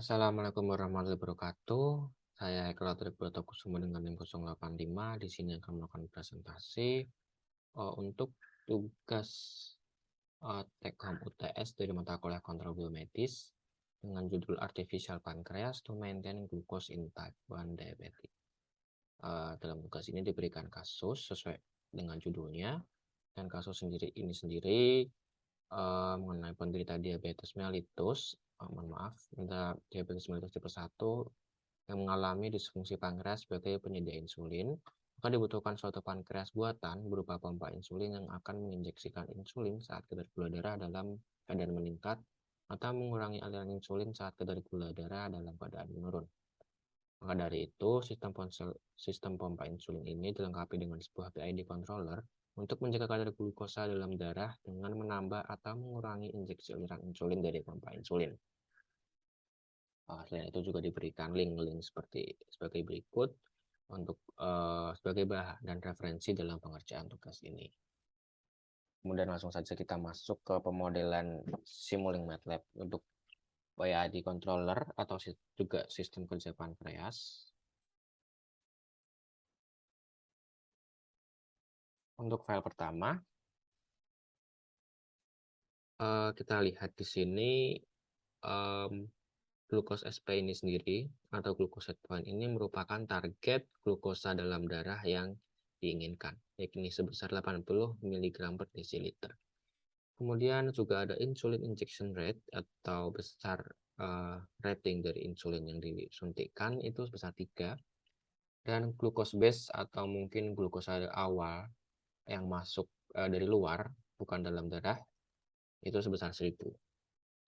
Assalamualaikum warahmatullahi wabarakatuh. Saya Eka Tribrata Kusuma dengan NIM 085. Di sini akan melakukan presentasi untuk tugas take home UTS dari mata kuliah kontrol biomedis dengan judul Artificial Pancreas to Maintain Glucose in Type 1 Diabetes. Dalam tugas ini diberikan kasus sesuai dengan judulnya, dan kasus ini sendiri mengenai penderita diabetes mellitus, diabetes mellitus tipe 1 yang mengalami disfungsi pankreas sebagai penyedia insulin, maka dibutuhkan suatu pankreas buatan berupa pompa insulin yang akan menginjeksikan insulin saat kadar gula darah dalam keadaan meningkat atau mengurangi aliran insulin saat kadar gula darah dalam keadaan menurun. Maka dari itu, sistem pompa insulin ini dilengkapi dengan sebuah PID controller untuk menjaga kadar glukosa dalam darah dengan menambah atau mengurangi injeksi aliran insulin dari pompa insulin. Selain itu juga diberikan link-link sebagai berikut untuk sebagai bahan dan referensi dalam pengerjaan tugas ini. Kemudian langsung saja kita masuk ke pemodelan Simulink MATLAB untuk PID controller atau juga sistem kerja pankreas. Untuk file pertama, kita lihat di sini glukos SP ini sendiri atau glucose set point ini merupakan target glukosa dalam darah yang diinginkan, yakni sebesar 80 mg per desiliter. Kemudian juga ada insulin injection rate atau besar rating dari insulin yang disuntikkan itu sebesar 3, dan glucose base atau mungkin glukosa awal yang masuk dari luar bukan dalam darah itu sebesar 1000.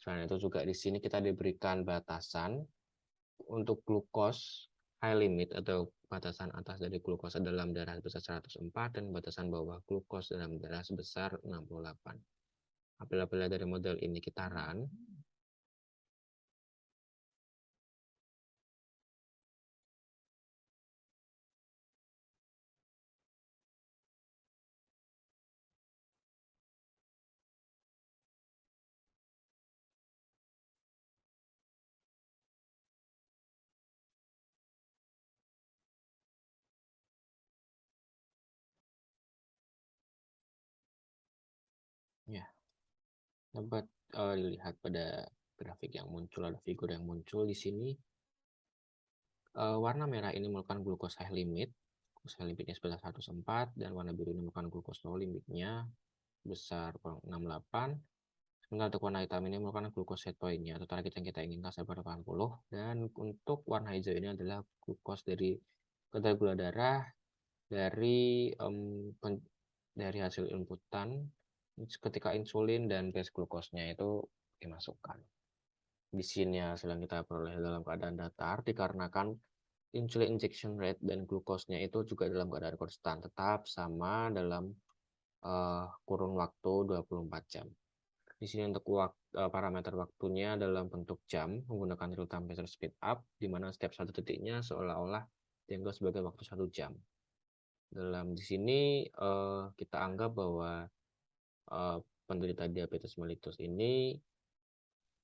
Selain itu juga di sini kita diberikan batasan untuk glukos high limit atau batasan atas dari glukosa dalam darah sebesar 104 dan batasan bawah glukos dalam darah sebesar 68. Apabila dari model ini kita run, ya dapat dilihat pada grafik yang muncul, ada figur yang muncul di sini. Warna merah ini merupakan glukos high limit, limitnya sebesar 104, dan warna biru ini merupakan glukos low limitnya besar 68. Sementara untuk warna hitam ini merupakan glukos set point-nya atau target yang kita inginkan sebesar 80. Dan untuk warna hijau ini adalah glukos dari kadar gula darah dari hasil inputan ketika insulin dan base glukosnya itu dimasukkan. Di sini hasil yang kita peroleh dalam keadaan datar dikarenakan insulin injection rate dan glukosnya itu juga dalam keadaan konstan, tetap sama dalam kurun waktu 24 jam. Di sini untuk parameter waktunya dalam bentuk jam menggunakan real time measure speed up, di mana setiap satu detiknya seolah-olah dianggap sebagai waktu 1 jam. Di sini kita anggap bahwa penderita diabetes mellitus ini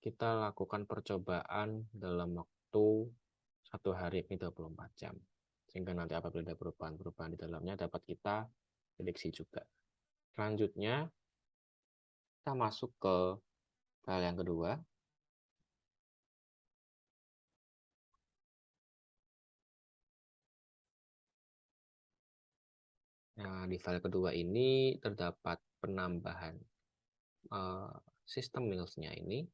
kita lakukan percobaan dalam waktu 1 hari ini 24 jam. Sehingga nanti apabila ada perubahan-perubahan di dalamnya dapat kita prediksi juga. Selanjutnya kita masuk ke file yang kedua. Nah, di file kedua ini terdapat penambahan sistem meals-nya ini.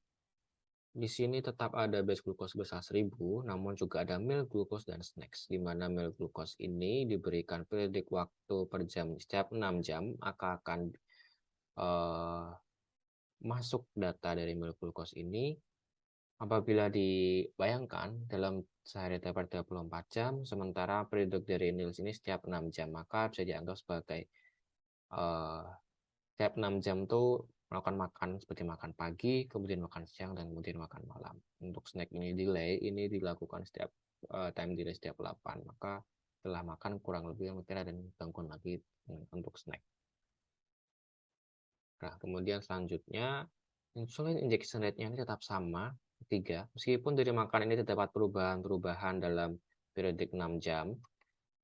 Di sini tetap ada base glucose sebesar 1000, namun juga ada meal glucose dan snacks, di mana meal glucose ini diberikan periodik waktu per jam. Setiap 6 jam akan masuk data dari meal glucose ini. Apabila dibayangkan dalam sehari dapat 24 jam, sementara periodik dari meals ini setiap 6 jam, maka bisa dianggap sebagai setiap 6 jam tuh melakukan makan seperti makan pagi, kemudian makan siang, dan kemudian makan malam. Untuk snack ini delay ini dilakukan setiap time delay setiap 8, maka setelah makan kurang lebih istirahat dan bangun lagi untuk snack. Nah, kemudian selanjutnya insulin injection rate-nya ini tetap sama 3, meskipun dari makan ini terdapat perubahan-perubahan dalam periodik 6 jam,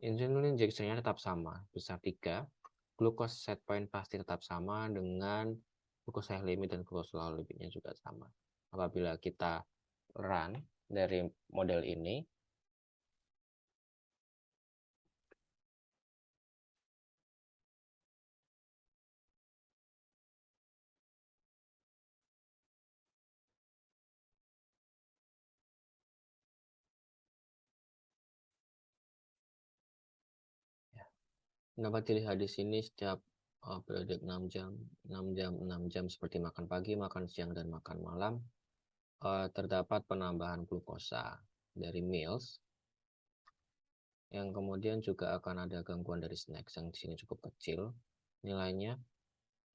insulin injection-nya tetap sama, besar 3. Glucose set point pasti tetap sama dengan glucose high limit dan glucose low limitnya juga sama. Apabila kita run dari model ini, dapat dilihat di sini setiap periode 6 jam, 6 jam, 6 jam seperti makan pagi, makan siang, dan makan malam, terdapat penambahan glukosa dari meals, yang kemudian juga akan ada gangguan dari snacks yang di sini cukup kecil nilainya.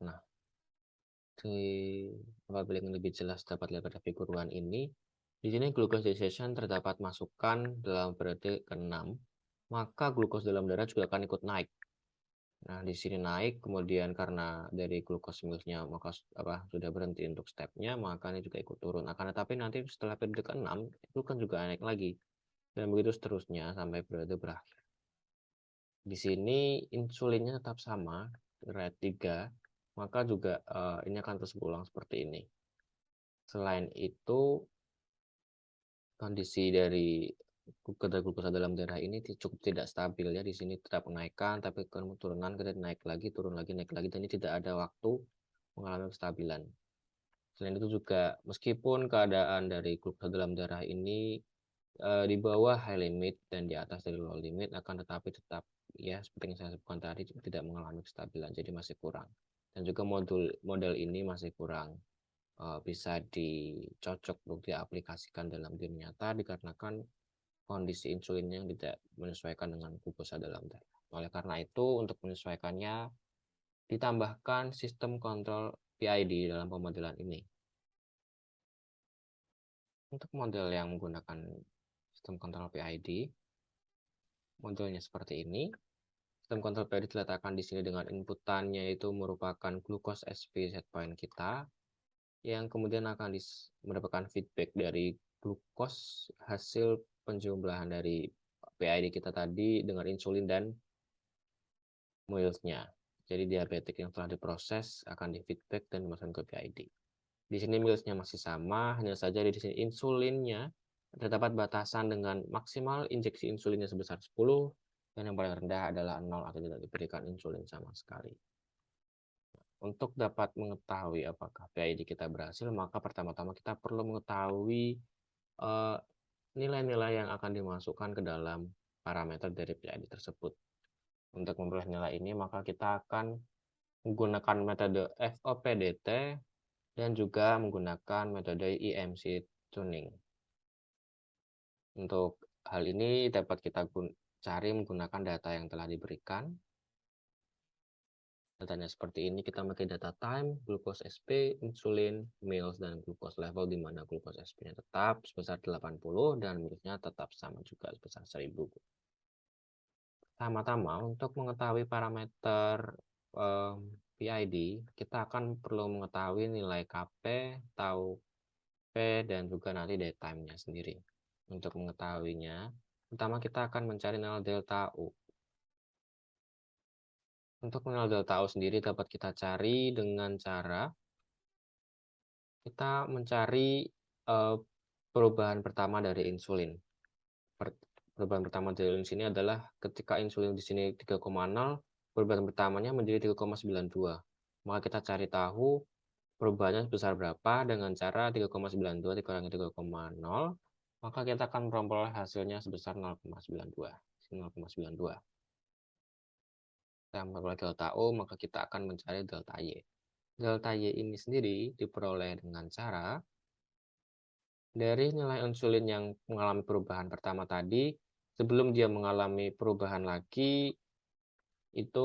Nah, apabila ingin lebih jelas dapat lihat pada figur 1 ini. Di sini glucose digestion terdapat masukan dalam periode ke-6, maka glukos dalam darah juga akan ikut naik. Nah, di sini naik, kemudian karena dari glukos milsnya maka sudah berhenti untuk stepnya, maka ini juga ikut turun. Akan tetapi nanti setelah periode ke-6 itu kan juga naik lagi, dan begitu seterusnya sampai periode berakhir. Di sini insulinnya tetap sama, rate 3, maka juga ini akan terus berulang seperti ini. Selain itu, kondisi dari kadar glukosa dalam darah ini cukup tidak stabil ya. Di sini tetap kenaikan, tapi turunan, kemudian naik lagi, turun lagi, naik lagi, dan ini tidak ada waktu mengalami kestabilan. Selain itu juga, meskipun keadaan dari glukosa dalam darah ini di bawah high limit dan di atas dari low limit, akan tetapi tetap ya seperti yang saya sebutkan tadi tidak mengalami kestabilan, jadi masih kurang. Dan juga model ini masih kurang bisa dicocok untuk diaplikasikan dalam dunia nyata dikarenakan kondisi insulinnya yang tidak menyesuaikan dengan glukosa dalam darah. Oleh karena itu, untuk menyesuaikannya ditambahkan sistem kontrol PID dalam pemodelan ini. Untuk model yang menggunakan sistem kontrol PID, modelnya seperti ini. Sistem kontrol PID diletakkan di sini dengan inputannya itu merupakan glucose SP set point kita, yang kemudian akan mendapatkan feedback dari glukos hasil penjumlahan dari PID kita tadi dengan insulin dan milsnya. Jadi diabetik yang telah diproses akan di feedback dan dimasukkan ke PID. Di sini milsnya masih sama, hanya saja di sini insulinnya terdapat batasan dengan maksimal injeksi insulinnya sebesar 10, dan yang paling rendah adalah 0 atau tidak diberikan insulin sama sekali. Untuk dapat mengetahui apakah PID kita berhasil, maka pertama-tama kita perlu mengetahui nilai-nilai yang akan dimasukkan ke dalam parameter dari PID tersebut. Untuk memperoleh nilai ini, maka kita akan menggunakan metode FOPDT dan juga menggunakan metode IMC tuning. Untuk hal ini dapat kita cari menggunakan data yang telah diberikan. Datanya seperti ini, kita pakai data time, glucose SP, insulin, meals, dan glucose level, di mana glucose SP-nya tetap sebesar 80 dan milsnya tetap sama juga sebesar 1000. Pertama-tama untuk mengetahui parameter PID, kita akan perlu mengetahui nilai KP, tau P, dan juga nanti daytime-nya sendiri. Untuk mengetahuinya, pertama kita akan mencari nilai delta U. Untuk mengenal delta U sendiri dapat kita cari dengan cara kita mencari perubahan pertama dari insulin. Perubahan pertama dari insulin ini adalah ketika insulin di sini 3,0, perubahan pertamanya menjadi 3,92. Maka kita cari tahu perubahannya sebesar berapa dengan cara 3,92 dikurangi 3,0, maka kita akan memperoleh hasilnya sebesar 0,92. 0,92. Kita memperoleh delta U, maka kita akan mencari delta Y. Delta Y ini sendiri diperoleh dengan cara dari nilai insulin yang mengalami perubahan pertama tadi, sebelum dia mengalami perubahan lagi, itu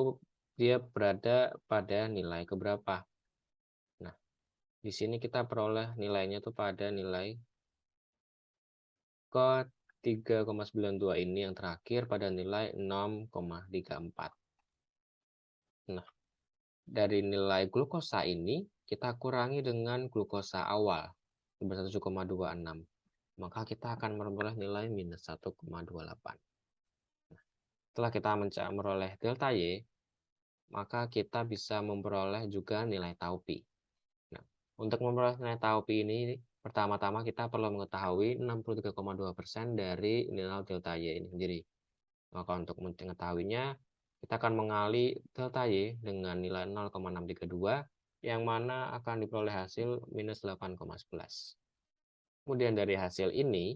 dia berada pada nilai keberapa. Nah, di sini kita peroleh nilainya itu pada nilai ke 3,92 ini yang terakhir pada nilai 6,34. Nah, dari nilai glukosa ini kita kurangi dengan glukosa awal. 1,26. Maka kita akan memperoleh nilai minus 1,28. Setelah kita memperoleh delta Y, maka kita bisa memperoleh juga nilai tau pi. Nah, untuk memperoleh nilai tau pi ini, pertama-tama kita perlu mengetahui 63,2% dari nilai delta Y ini sendiri. Maka untuk mengetahuinya, kita akan mengali delta Y dengan nilai 0,632, yang mana akan diperoleh hasil minus 8,11. Kemudian dari hasil ini,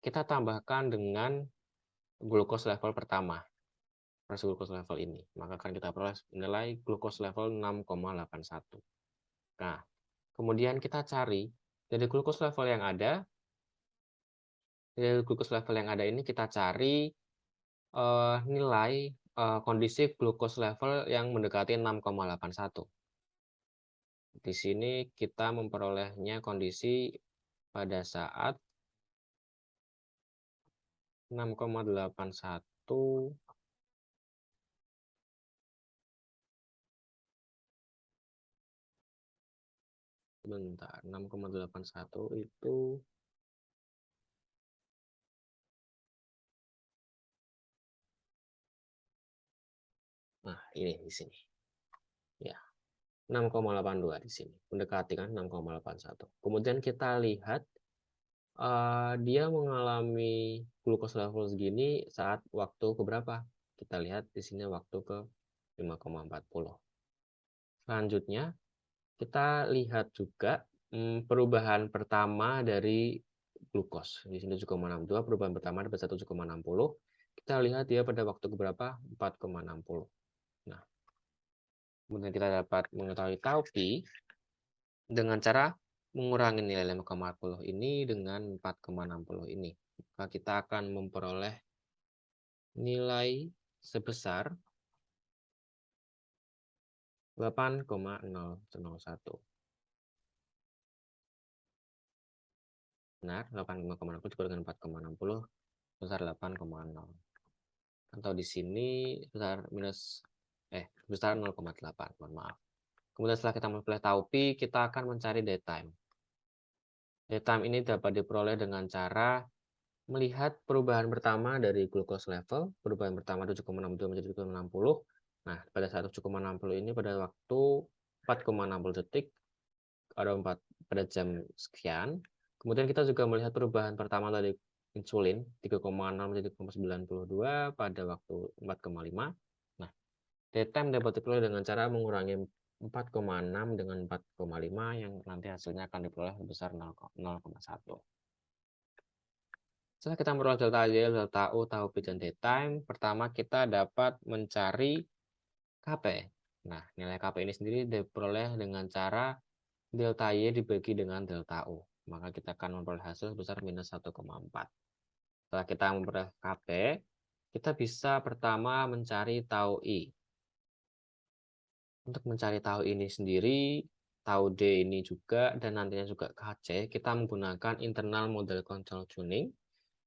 kita tambahkan dengan glukos level pertama, glukos level ini. Maka akan kita peroleh nilai glukos level 6,81. Nah, kemudian kita cari dari glukos level yang ada, ini kita cari nilai kondisi glukos level yang mendekati 6,81. Di sini kita memperolehnya kondisi pada saat 6,81. Bentar, 6,81 itu nah ini di sini. Ya, 6,82 di sini. Mendekati kan 6,81. Kemudian kita lihat dia mengalami glukos level segini saat waktu keberapa? Kita lihat di sini waktu ke 5,40. Selanjutnya, kita lihat juga perubahan pertama dari glukos. Di sini 7,62, perubahan pertama pada 7,60. Kita lihat dia pada waktu keberapa? 4,60. Nah, kemudian kita dapat mengetahui tau pi dengan cara mengurangi nilai 5,40 ini dengan 4,60 ini. Maka kita akan memperoleh nilai sebesar 8,001. Benar, 8,0 dikurangi dengan 4,60 sebesar 8,0. Atau di sini sebesar 0,8, mohon maaf. Kemudian setelah kita memperoleh tau pi, kita akan mencari daytime. Daytime ini dapat diperoleh dengan cara melihat perubahan pertama dari glukos level, perubahan pertama 7,62 menjadi 7,60. Nah, pada saat 7,60 ini pada waktu 4,60 detik pada jam sekian. Kemudian kita juga melihat perubahan pertama dari insulin 3,6 menjadi 0,92 pada waktu 4,5. Nah, daytime dapat diperoleh dengan cara mengurangi 4,6 dengan 4,5 yang nanti hasilnya akan diperoleh sebesar 0,1. Setelah kita memperoleh delta Y, delta U, tau pi, dan daytime, pertama kita dapat mencari Kp. Nah, nilai Kp ini sendiri diperoleh dengan cara delta Y dibagi dengan delta U. Maka kita akan memperoleh hasil sebesar minus 1,4. Setelah kita memperoleh Kp, kita bisa pertama mencari tau I. Untuk mencari tau ini sendiri, tau D ini juga, dan nantinya juga Kc, kita menggunakan internal model control tuning,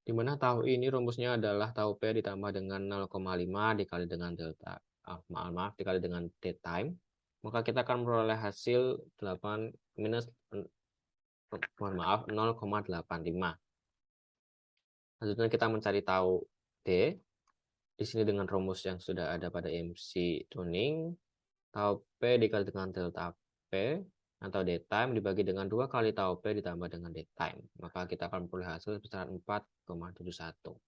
di mana tau ini rumusnya adalah tau P ditambah dengan 0,5 dikali dengan delta, dikali dengan daytime. Maka kita akan memperoleh hasil 0,85. Selanjutnya kita mencari tau D. Di sini dengan rumus yang sudah ada pada MC tuning, tau P dikali dengan delta P atau daytime dibagi dengan 2 kali tau P ditambah dengan daytime. Maka kita akan memperoleh hasil sebesar 4,71.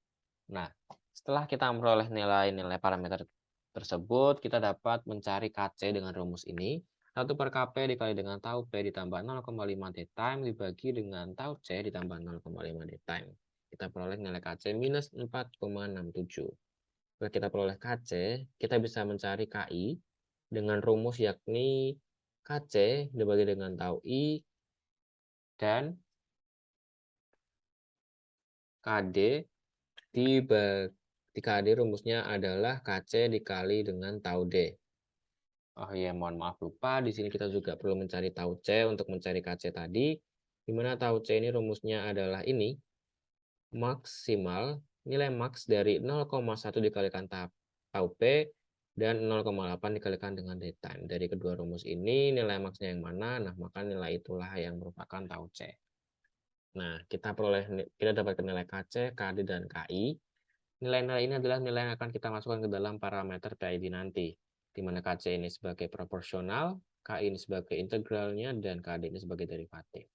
Nah, setelah kita memperoleh nilai-nilai parameter tersebut, kita dapat mencari Kc dengan rumus ini. 1 per Kp dikali dengan tau P ditambah 0,5 daytime dibagi dengan tau C ditambah 0,5 daytime. Kita peroleh nilai Kc minus 4,67. Setelah kita peroleh Kc, kita bisa mencari Ki dengan rumus yakni Kc dibagi dengan tau I dan Kd di KD rumusnya adalah Kc dikali dengan tau D. Oh ya, mohon maaf lupa. Di sini kita juga perlu mencari tau C untuk mencari Kc tadi. Di mana tau C ini rumusnya adalah ini. Maksimal, nilai maks dari 0,1 dikalikan tau P dan 0,8 dikalikan dengan daytime. Dari kedua rumus ini, nilai maksnya yang mana? Nah, maka nilai itulah yang merupakan tau C. Nah, kita dapatkan nilai KC, KD, dan KI. Nilai-nilai ini adalah nilai yang akan kita masukkan ke dalam parameter PID nanti, di mana KC ini sebagai proporsional, KI ini sebagai integralnya, dan KD ini sebagai derivatif.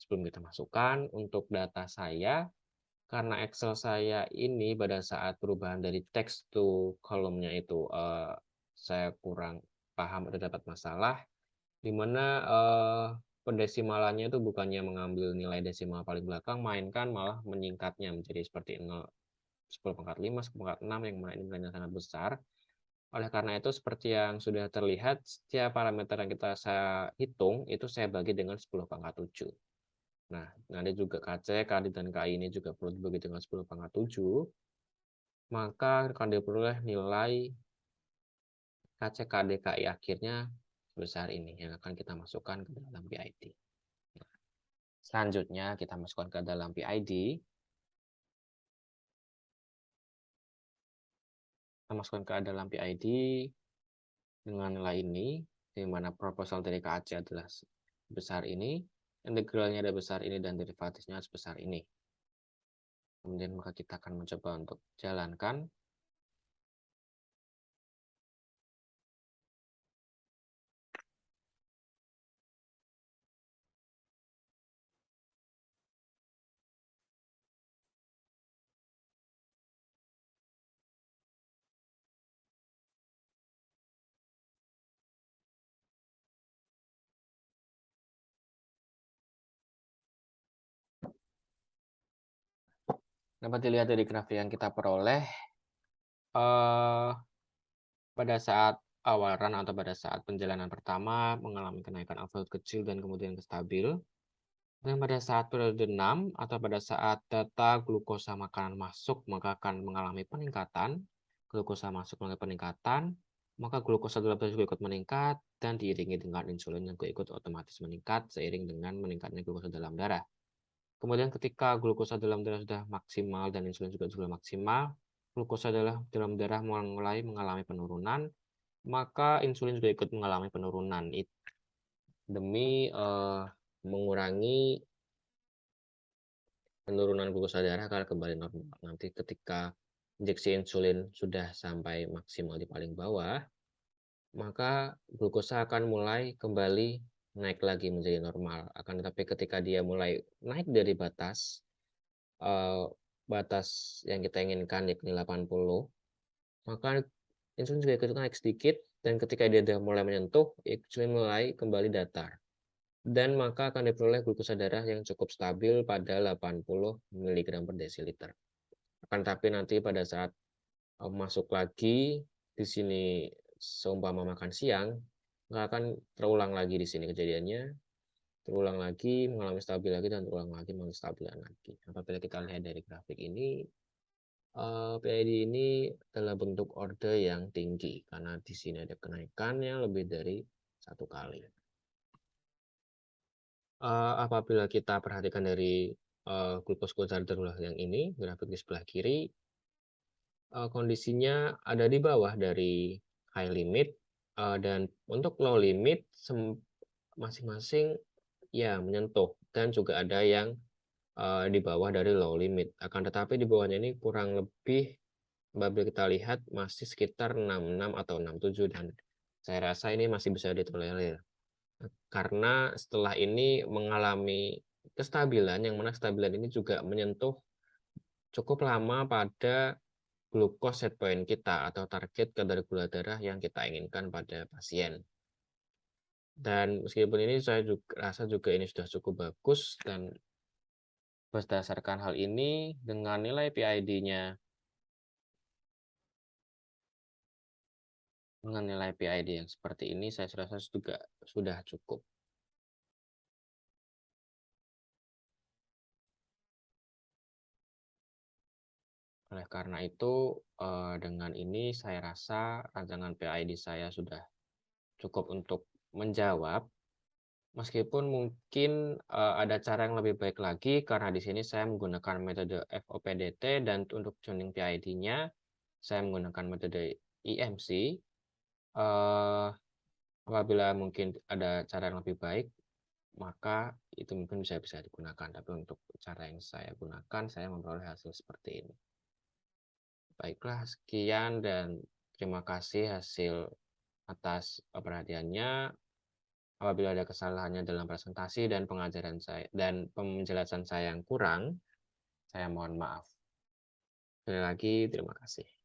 Sebelum kita masukkan, untuk data saya, karena Excel saya ini pada saat perubahan dari text to kolomnya itu saya kurang paham atau dapat masalah, di mana pendesimalannya itu bukannya mengambil nilai desimal paling belakang, mainkan malah menyingkatnya menjadi seperti 0, 10 pangkat 5, 10 pangkat 6, yang mana ini nilainya sangat besar. Oleh karena itu, seperti yang sudah terlihat, setiap parameter yang saya hitung, itu saya bagi dengan 10 pangkat 7. Nah, nanti juga KC, KD, dan KI ini juga perlu dibagi dengan 10 pangkat 7. Maka akan diperoleh nilai KC, KD, KI akhirnya sebesar ini, yang akan kita masukkan ke dalam PID. Selanjutnya, kita masukkan ke dalam PID. Kita masukkan ke dalam PID dengan nilai ini, di mana proporsional dari KC adalah sebesar ini, integralnya ada besar ini, dan derivatifnya sebesar ini. Kemudian maka kita akan mencoba untuk jalankan. Dapat dilihat dari grafik yang kita peroleh, pada saat awal run atau pada saat penjalanan pertama mengalami kenaikan absolut kecil dan kemudian stabil. Dan pada saat periode 6 atau pada saat data glukosa makanan masuk, maka akan mengalami peningkatan. Glukosa masuk mengalami peningkatan, maka glukosa dalam darah juga ikut meningkat dan diiringi dengan insulin yang ikut otomatis meningkat seiring dengan meningkatnya glukosa dalam darah. Kemudian ketika glukosa dalam darah sudah maksimal dan insulin juga sudah maksimal, glukosa dalam darah mulai mengalami penurunan, maka insulin juga ikut mengalami penurunan demi mengurangi penurunan glukosa darah agar kembali normal. Nanti ketika injeksi insulin sudah sampai maksimal di paling bawah, maka glukosa akan mulai kembali naik lagi menjadi normal. Akan tetapi ketika dia mulai naik dari batas yang kita inginkan, yakni 80, maka insulin juga ikut naik sedikit, dan ketika dia sudah mulai menyentuh, insulin mulai kembali datar. Dan maka akan diperoleh glukosa darah yang cukup stabil pada 80 mg per desiliter. Akan tetapi nanti pada saat masuk lagi di sini seumpama makan siang, nggak akan terulang lagi di sini kejadiannya, terulang lagi, mengalami stabil lagi, dan terulang lagi, mengalami stabil lagi. Apabila kita lihat dari grafik ini, PID ini adalah bentuk order yang tinggi, karena di sini ada kenaikan yang lebih dari 1 kali. Apabila kita perhatikan dari glucose darah yang ini, grafik di sebelah kiri, kondisinya ada di bawah dari high limit, dan untuk low limit masing-masing ya menyentuh, dan juga ada yang di bawah dari low limit. Akan tetapi di bawahnya ini kurang lebih, apabila kita lihat, masih sekitar 66 atau 67, dan saya rasa ini masih bisa ditolerir. Karena setelah ini mengalami kestabilan, yang mana kestabilan ini juga menyentuh cukup lama pada glukos set point kita atau target kadar gula darah yang kita inginkan pada pasien. Dan meskipun ini saya juga rasa ini sudah cukup bagus, dan berdasarkan hal ini dengan nilai PID-nya yang seperti ini, saya rasa juga sudah cukup. Oleh karena itu, dengan ini saya rasa rancangan PID saya sudah cukup untuk menjawab. Meskipun mungkin ada cara yang lebih baik lagi, karena di sini saya menggunakan metode FOPDT, dan untuk tuning PID-nya saya menggunakan metode IMC. Apabila mungkin ada cara yang lebih baik, maka itu mungkin bisa digunakan, tapi untuk cara yang saya gunakan, saya memperoleh hasil seperti ini. Baiklah, sekian dan terima kasih atas perhatiannya. Apabila ada kesalahannya dalam presentasi dan pengajaran saya dan penjelasan saya yang kurang, saya mohon maaf. Sekali lagi, terima kasih.